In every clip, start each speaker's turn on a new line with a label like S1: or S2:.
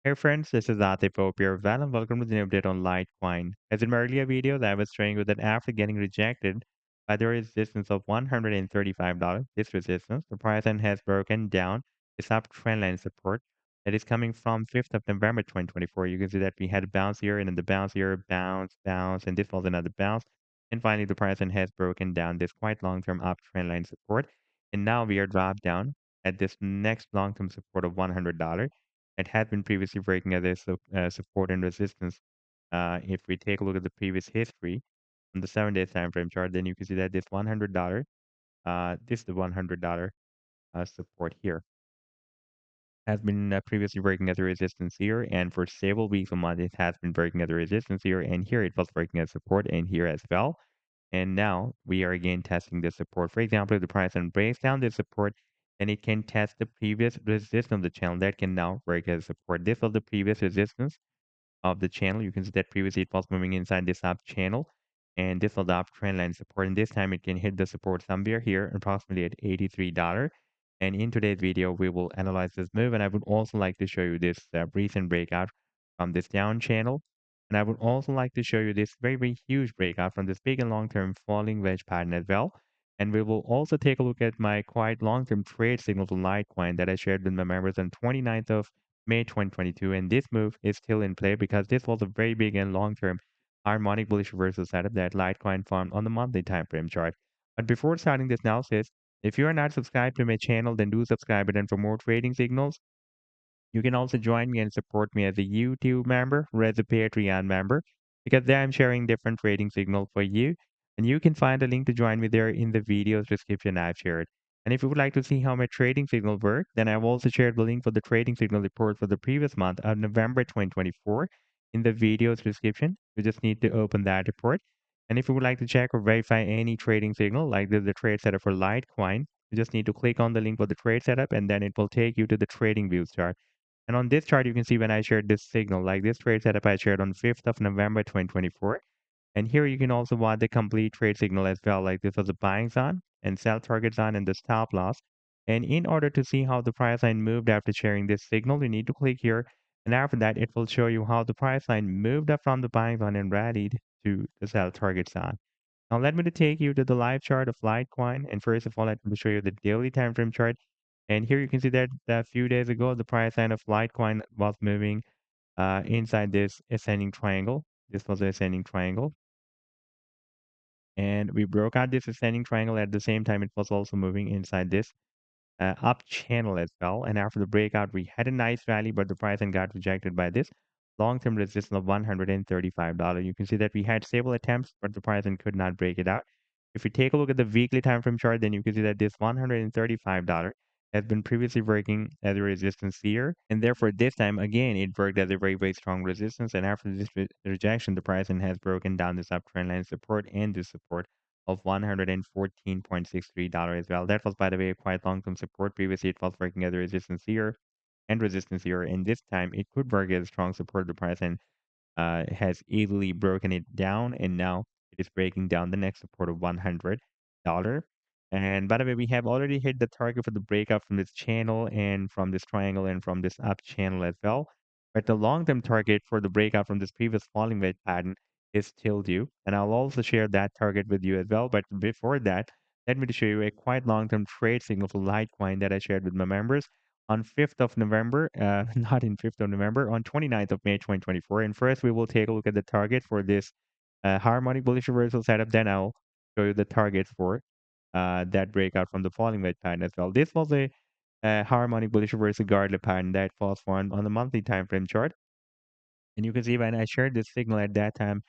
S1: Hey friends, this is Atif here, and welcome to the new update on Litecoin. As in my earlier video, I was showing you that after getting rejected by the resistance of $135, this resistance, the price then has broken down this uptrend line support that is coming from 5th of November 2024. You can see that we had a bounce here and then the bounce here, bounce, bounce, and this was another bounce. And finally, the price then has broken down this quite long-term uptrend line support. And now we are dropped down at this next long-term support of $100. It had been previously breaking as a support and resistance. If we take a look at the previous history on the 7 day time frame chart, then you can see that this $100, this is the $100 support here, has been previously breaking as a resistance here, and for several weeks a month, it has been breaking as a resistance here, and here it was breaking as support, and here as well. And now we are again testing the support. For example, if the price then breaks down this support, then it can test the previous resistance of the channel that can now break as support. This was the previous resistance of the channel. You can see that previously it was moving inside this up channel, and this was the uptrend line support. And this time it can hit the support somewhere here, approximately at $83. And in today's video, we will analyze this move. And I would also like to show you this recent breakout from this down channel. And I would also like to show you this very, very huge breakout from this big and long-term falling wedge pattern as well. And we will also take a look at my quite long-term trade signal to Litecoin that I shared with my members on 29th of May 2022, and this move is still in play because this was a very big and long-term harmonic bullish reversal setup that Litecoin formed on the monthly time frame chart. But before starting this analysis, if you are not subscribed to my channel, then do subscribe it. And for more trading signals, you can also join me and support me as a YouTube member or as a Patreon member because there I'm sharing different trading signals for you. And you can find a link to join me there in the video's description I've shared. And if you would like to see how my trading signal work, then I've also shared the link for the trading signal report for the previous month of November 2024 in the video's description. You just need to open that report. And if you would like to check or verify any trading signal, like the trade setup for Litecoin, you just need to click on the link for the trade setup and then it will take you to the TradingView chart. And on this chart, you can see when I shared this signal, like this trade setup I shared on 5th of November 2024. And here you can also watch the complete trade signal as well. Like this was a buying zone and sell target zone and the stop loss. And in order to see how the price line moved after sharing this signal, you need to click here. And after that, it will show you how the price line moved up from the buying zone and rallied to the sell target zone. Now let me to take you to the live chart of Litecoin. And first of all, let me show you the daily time frame chart. And here you can see that a few days ago, the price line of Litecoin was moving inside this ascending triangle. This was the ascending triangle. And we broke out this ascending triangle at the same time. It was also moving inside this up channel as well. And after the breakout, we had a nice rally, but the price then got rejected by this long-term resistance of $135. You can see that we had stable attempts, but the price then could not break it out. If you take a look at the weekly time frame chart, then you can see that this $135 has been previously working as a resistance here. And therefore, this time, again, it worked as a very, very strong resistance. And after this rejection, the price then has broken down this uptrend line support and this support of $114.63 as well. That was, by the way, a quite long-term support. Previously, it was working as a resistance here and resistance here. And this time, it could work as a strong support. The price and has easily broken it down. And now it is breaking down the next support of $100. And by the way, we have already hit the target for the breakout from this channel and from this triangle and from this up channel as well. But the long-term target for the breakout from this previous falling wedge pattern is still due. And I'll also share that target with you as well. But before that, let me show you a quite long-term trade signal for Litecoin that I shared with my members on 5th of November, not in 5th of November, on 29th of May 2024. And first, we will take a look at the target for this harmonic bullish reversal setup. Then I'll show you the target for that breakout from the falling wedge pattern as well. This was a harmonic bullish reversal guarded pattern that was formed on the monthly time frame chart. And you can see when I shared this signal at that time,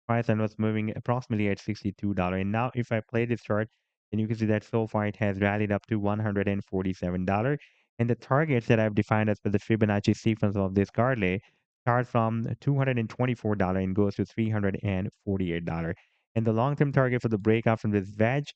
S1: price line was moving approximately at $62. And now if I play this chart, then you can see that so far it has rallied up to $147. And the targets that I've defined as per the Fibonacci sequence of this Gartley start from $224 and goes to $348. And the long-term target for the breakout from this wedge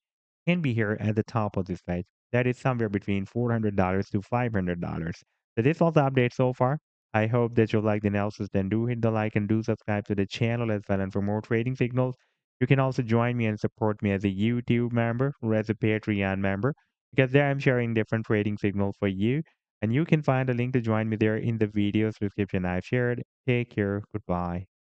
S1: can be here at the top of this wedge. That is somewhere between $400 to $500. So this was the update so far. I hope that you like the analysis. Then do hit the like and do subscribe to the channel as well. And for more trading signals, you can also join me and support me as a YouTube member or as a Patreon member because there I'm sharing different trading signals for you. And you can find a link to join me there in the video's description I've shared. Take care. Goodbye.